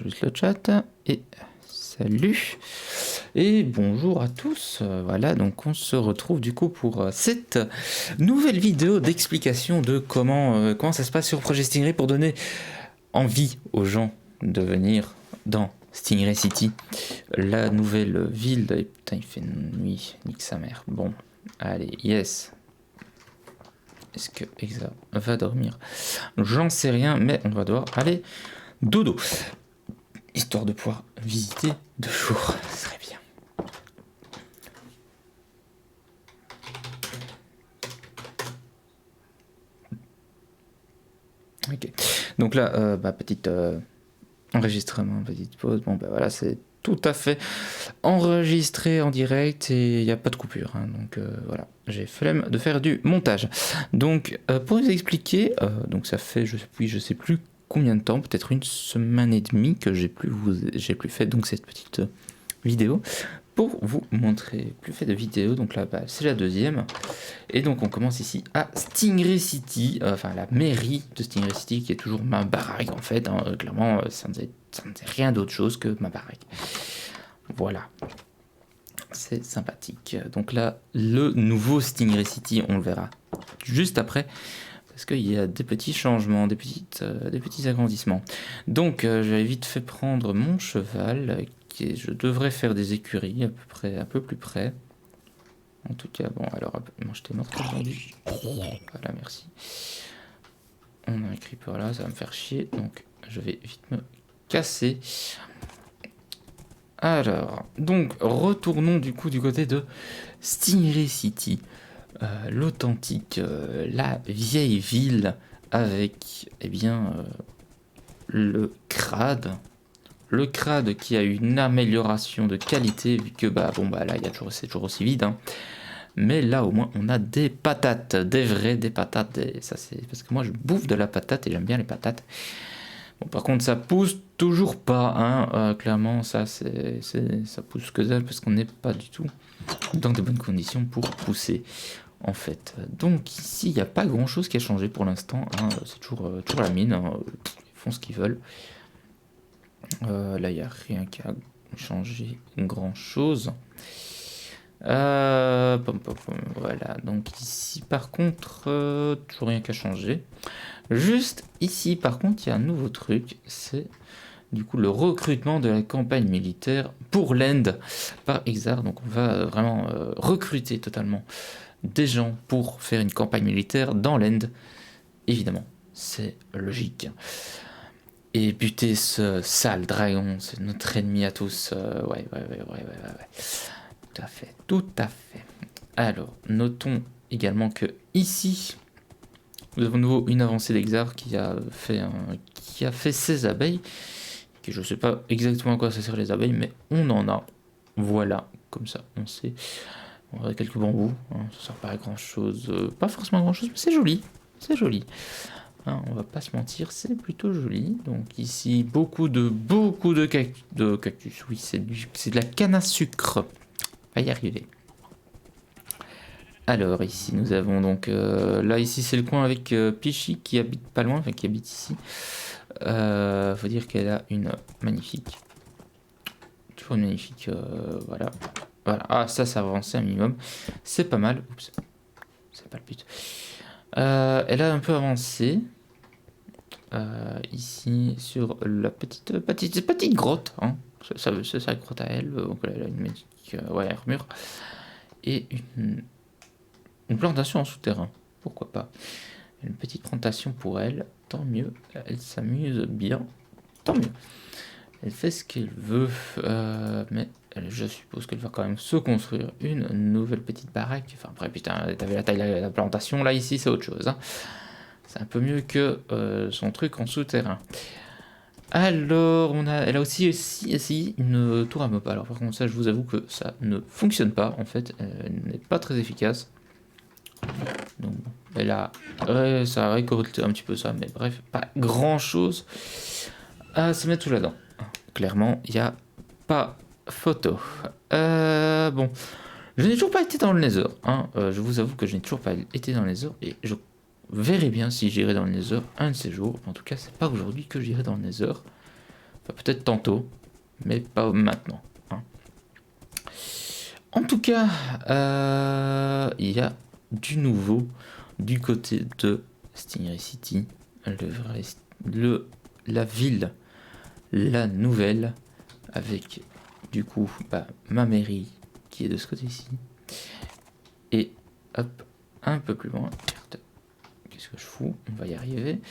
juste le chat. Et salut. Et bonjour à tous. Voilà, donc on se retrouve du coup pour cette nouvelle vidéo d'explication de comment ça se passe sur Projet Stingray pour donner envie aux gens de venir dans Stingray City, la nouvelle ville. Et putain, il fait nuit, nique sa mère. Bon, allez, yes. Est-ce que Exa va dormir? J'en sais rien, mais on va devoir aller dodo, histoire de pouvoir visiter de jour. Ce serait bien. Ok. Donc là, petite enregistrement, petite pause. Bon, bah voilà, c'est tout à fait enregistré en direct et il n'y a pas de coupure. Hein, donc voilà, j'ai flemme de faire du montage. Donc pour vous expliquer, donc ça fait, je sais plus combien de temps, peut-être une semaine et demie que j'ai plus fait donc cette petite vidéo pour vous montrer plus fait de vidéos. Donc là, c'est la deuxième. Et donc on commence ici à Stingray City, enfin la mairie de Stingray City qui est toujours ma baraque en fait. Hein, clairement, ça ne faisait rien d'autre chose que ma baraque. Voilà. C'est sympathique. Donc là, le nouveau Stingray City, on le verra juste après. Parce qu'il y a des petits changements, des petits agrandissements. Donc j'avais vite fait prendre mon cheval. Je devrais faire des écuries à peu près, un peu plus près. En tout cas, bon, alors, mange tes morts aujourd'hui. Voilà, merci. On a un creeper là, ça va me faire chier. Donc, je vais vite me casser. Alors, donc, retournons du coup du côté de Stingray City. L'authentique, la vieille ville avec, eh bien, le crade. Le crade qui a une amélioration de qualité, vu que, là, c'est toujours aussi vide, hein. Mais là, au moins, on a des patates, des patates. Ça, c'est parce que moi, je bouffe de la patate et j'aime bien les patates. Bon, par contre, ça pousse toujours pas, hein. Clairement, ça pousse que dalle parce qu'on n'est pas du tout dans de bonnes conditions pour pousser, en fait. Donc ici, il n'y a pas grand-chose qui a changé pour l'instant. Hein. C'est toujours la mine. Hein. Ils font ce qu'ils veulent. Là, il n'y a rien qui a changé grand-chose. Voilà, donc ici par contre, toujours rien qu'à changer. Juste ici par contre, il y a un nouveau truc, c'est du coup le recrutement de la campagne militaire pour l'End par Exar. Donc on va vraiment recruter totalement des gens pour faire une campagne militaire dans l'End. Évidemment, c'est logique. Et buter ce sale dragon, c'est notre ennemi à tous. Ouais. Tout à fait. Alors, notons également que ici, nous avons de nouveau une avancée d'Exar qui a fait 16 abeilles. Que je ne sais pas exactement à quoi ça sert les abeilles, mais on en a. Voilà, comme ça, on sait. On a quelques bambous, hein, ça sert pas à grand chose. Pas forcément à grand chose, mais c'est joli. C'est joli. Hein, on va pas se mentir, c'est plutôt joli. Donc ici, beaucoup de cactus. Oui, c'est de la canne à sucre. On va y arriver. Alors ici nous avons donc là ici c'est le coin avec Pichy qui habite pas loin, enfin qui habite ici. Faut dire qu'elle a une magnifique, toujours une magnifique, voilà. Ah ça avance un minimum, c'est pas mal. Oups, c'est pas le but. Elle a un peu avancé ici sur la petite grotte, hein. C'est sa grotte à elle. Donc elle a une magnifique armure et une plantation en souterrain, pourquoi pas. Une petite plantation pour elle, tant mieux. Elle s'amuse bien, tant mieux. Elle fait ce qu'elle veut, mais je suppose qu'elle va quand même se construire une nouvelle petite baraque. Enfin après, putain, t'avais la taille de la plantation, là ici c'est autre chose. Hein. C'est un peu mieux que son truc en souterrain. Alors, elle a aussi essayé une tour à mob. Alors par contre ça, je vous avoue que ça ne fonctionne pas, en fait, elle n'est pas très efficace. Donc elle a ça a récolté un petit peu ça, mais bref, pas grand chose à se mettre sous la dent. Clairement, il n'y a pas photo. Bon, je n'ai toujours pas été dans le Nether. Hein. Je vous avoue que je n'ai toujours pas été dans le Nether et je verrai bien si j'irai dans le Nether un de ces jours. En tout cas, c'est pas aujourd'hui que j'irai dans le Nether. Enfin, peut-être tantôt, mais pas maintenant. Hein. En tout cas, il y a du nouveau du côté de Stingray City, la ville, la nouvelle, avec du coup ma mairie qui est de ce côté-ci. Et hop, un peu plus loin. Qu'est-ce que je fous? On va y arriver.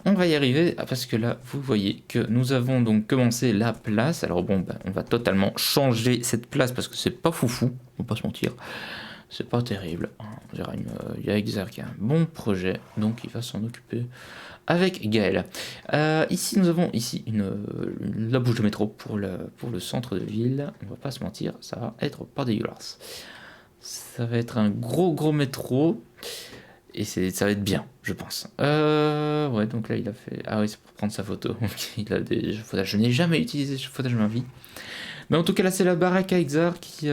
On va y arriver parce que là, vous voyez que nous avons donc commencé la place. Alors bon, on va totalement changer cette place parce que c'est pas foufou, on va pas se mentir. C'est pas terrible. Il y a Exar qui a un bon projet, donc il va s'en occuper avec Gaël. Ici, nous avons la bouche de métro pour le centre de ville. On va pas se mentir, ça va être pas dégueulasse. Ça va être un gros métro. Et ça va être bien, je pense. Ouais, donc là, il a fait... Ah oui, c'est pour prendre sa photo. Il a des échafaudages. Je n'ai jamais utilisé échafaudage de ma vie. Mais en tout cas, là, c'est la baraque à Exar qui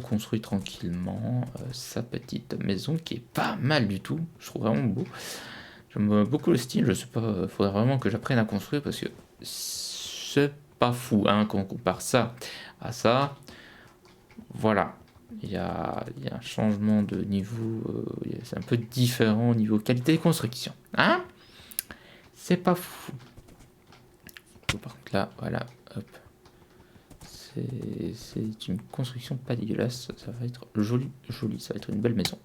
construit tranquillement sa petite maison, qui est pas mal du tout. Je trouve vraiment beau. J'aime beaucoup le style. Je sais pas, faudrait vraiment que j'apprenne à construire parce que c'est pas fou, hein, quand on compare ça à ça. Voilà. Il y a un changement de niveau, c'est un peu différent au niveau qualité de construction. Hein? C'est pas fou. Par contre là, voilà, hop. C'est une construction pas dégueulasse, ça va être joli, ça va être une belle maison.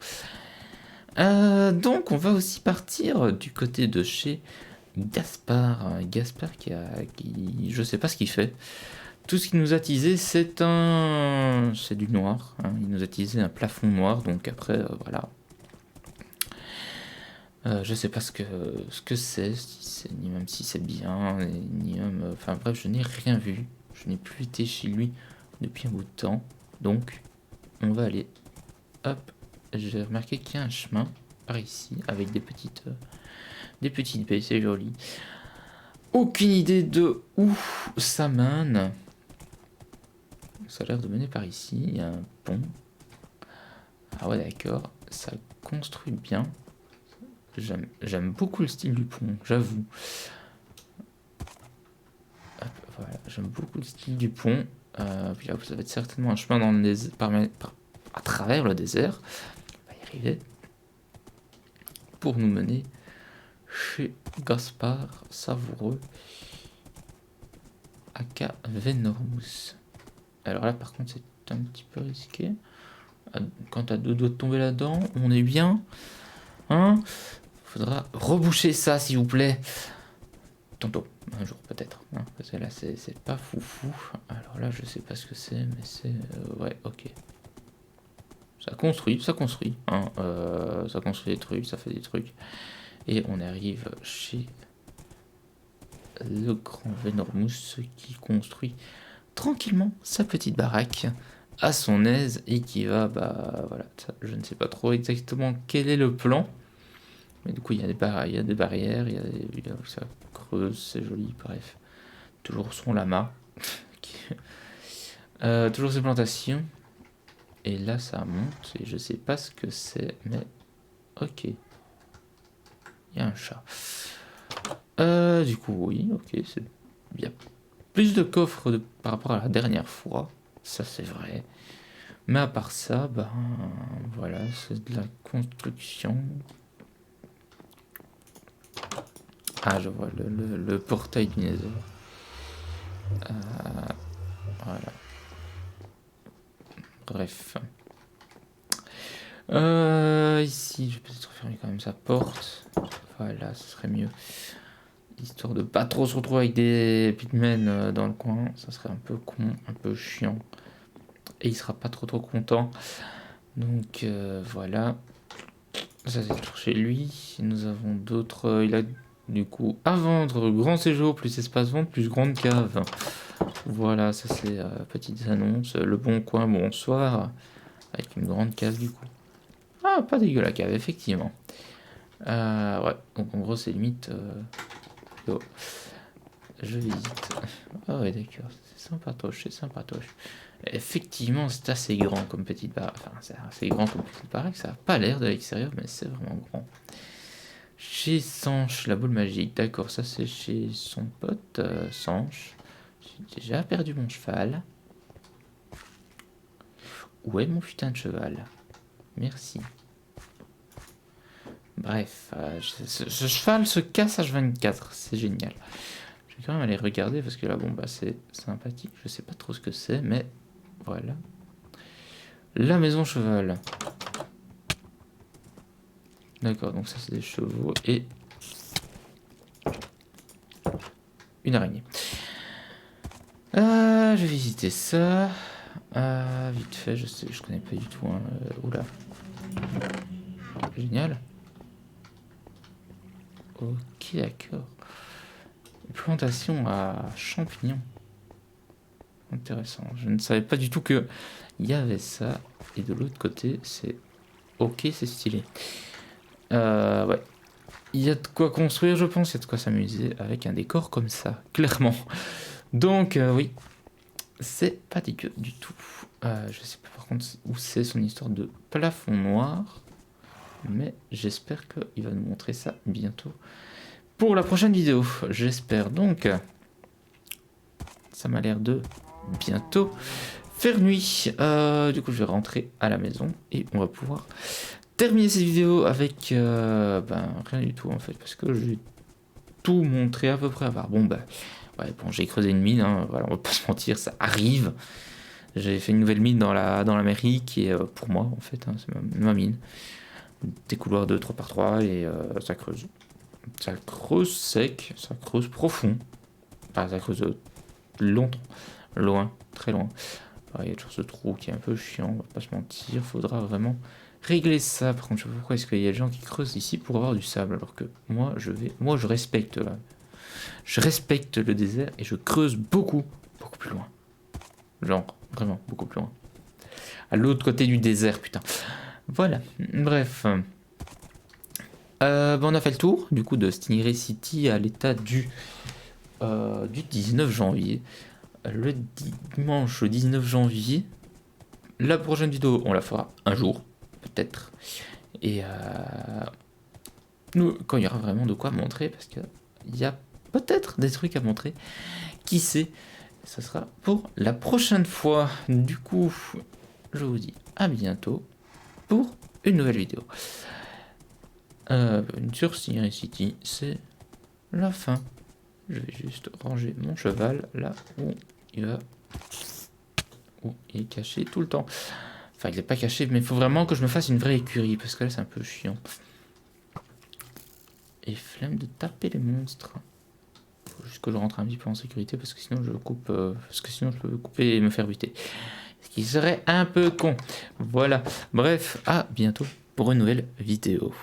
Donc on va aussi partir du côté de chez Gaspard. Gaspard qui je sais pas ce qu'il fait. Tout ce qu'il nous a teasé, c'est du noir. Hein. Il nous a teasé un plafond noir, donc après, voilà. Je sais pas ce que c'est, ni même si c'est bien, ni même... Enfin bref, je n'ai rien vu. Je n'ai plus été chez lui depuis un bout de temps. Donc, on va aller... Hop, j'ai remarqué qu'il y a un chemin par ici, avec des petites baies, c'est joli. Aucune idée de où ça mène. Ça a l'air de mener par ici. Il y a un pont. Ah ouais, d'accord. Ça construit bien. J'aime beaucoup le style du pont, j'avoue. Voilà, j'aime beaucoup le style du pont. Puis là, vous avez certainement un chemin dans le désert, à travers le désert. On va y arriver. Pour nous mener chez Gaspard Savoureux. Aka Venormous. Alors là, par contre, c'est un petit peu risqué. Quand t'as deux doigts de tomber là-dedans, on est bien. Hein? Faudra reboucher ça, s'il vous plaît. Tantôt, un jour peut-être. Hein, parce que là, c'est pas foufou. Alors là, je sais pas ce que c'est, mais c'est... ouais, ok. Ça construit. Hein, ça construit des trucs, ça fait des trucs. Et on arrive chez le grand Venormous qui construit tranquillement sa petite baraque à son aise et qui va, voilà, ça, je ne sais pas trop exactement quel est le plan, mais du coup il y a des barrières, ça creuse, c'est joli, bref, toujours son lama, toujours ses plantations, et là ça monte et je sais pas ce que c'est, mais ok, il y a un chat. Du coup oui, ok, c'est bien. Plus de coffres par rapport à la dernière fois, ça c'est vrai. Mais à part ça, voilà, c'est de la construction. Ah, je vois le portail du Nether. Voilà. Bref. Ici, je vais peut-être fermer quand même sa porte. Voilà, ce serait mieux. Histoire de pas trop se retrouver avec des pigmen dans le coin. Ça serait un peu con, un peu chiant. Et il sera pas trop content. Donc voilà. Ça c'est toujours chez lui. Nous avons d'autres. Il a du coup à vendre grand séjour, plus espace vente, plus grande cave. Voilà, ça c'est petites annonces. Le bon coin, bonsoir. Avec une grande cave du coup. Ah, pas dégueu la cave, effectivement. Ouais, donc en gros c'est limite. Oh. Je visite. Ah ouais, d'accord, c'est sympatoche, c'est sympatoche. Effectivement, c'est assez grand comme petite baraque. Enfin, c'est assez grand comme petite baraque. Ça n'a pas l'air de l'extérieur, mais c'est vraiment grand. Chez Sanche, la boule magique. D'accord, ça c'est chez son pote Sanche. J'ai déjà perdu mon cheval. Où est mon putain de cheval? Merci. Bref, ce cheval se casse H24, c'est génial. Je vais quand même aller regarder parce que là, bon, bah, c'est sympathique. Je sais pas trop ce que c'est, mais voilà. La maison cheval. D'accord, donc ça, c'est des chevaux et une araignée. Je vais visiter ça. Vite fait, je connais pas du tout. Hein. Oula. Génial. Ok, d'accord. Plantation à champignons. Intéressant. Je ne savais pas du tout que il y avait ça. Et de l'autre côté, c'est ok, c'est stylé. Ouais. Il y a de quoi construire, je pense. Il y a de quoi s'amuser avec un décor comme ça, clairement. Donc, oui. C'est pas dégueu du tout. Je sais pas par contre où c'est son histoire de plafond noir. Mais j'espère qu'il va nous montrer ça bientôt. Pour la prochaine vidéo, j'espère donc. Ça m'a l'air de bientôt faire nuit. Du coup, je vais rentrer à la maison et on va pouvoir terminer cette vidéo avec rien du tout en fait, parce que j'ai tout montré à peu près à part. Bon, ouais, bon, j'ai creusé une mine, hein, voilà, on va pas se mentir, ça arrive. J'ai fait une nouvelle mine dans la mairie qui est pour moi en fait, hein, c'est ma mine. Des couloirs de 3x3 et ça creuse. Ça creuse sec, ça creuse profond. Ah, ça creuse longtemps, loin, très loin. Il y a toujours ce trou qui est un peu chiant, on va pas se mentir. Faudra vraiment régler ça. Par contre, je sais pas pourquoi est-ce qu'il y a des gens qui creusent ici pour avoir du sable, alors que moi je respecte là. Je respecte le désert et je creuse beaucoup plus loin. Genre, vraiment, beaucoup plus loin. À l'autre côté du désert, putain. Voilà, bref. On a fait le tour, du coup, de Stingray City à l'état du 19 janvier. Le dimanche 19 janvier. La prochaine vidéo, on la fera un jour, peut-être. Et quand il y aura vraiment de quoi montrer, parce qu'il y a peut-être des trucs à montrer. Qui sait? Ce sera pour la prochaine fois. Du coup, je vous dis à bientôt pour une nouvelle vidéo. Sur Stingray City, c'est la fin. Je vais juste ranger mon cheval là où il va. Où il est caché tout le temps. Enfin, il n'est pas caché, mais il faut vraiment que je me fasse une vraie écurie, parce que là, c'est un peu chiant. Et flemme de taper les monstres. Faut juste que je rentre un petit peu en sécurité, parce que sinon je coupe. Parce que sinon je peux couper et me faire buter. Ce qui serait un peu con. Voilà. Bref, à bientôt pour une nouvelle vidéo.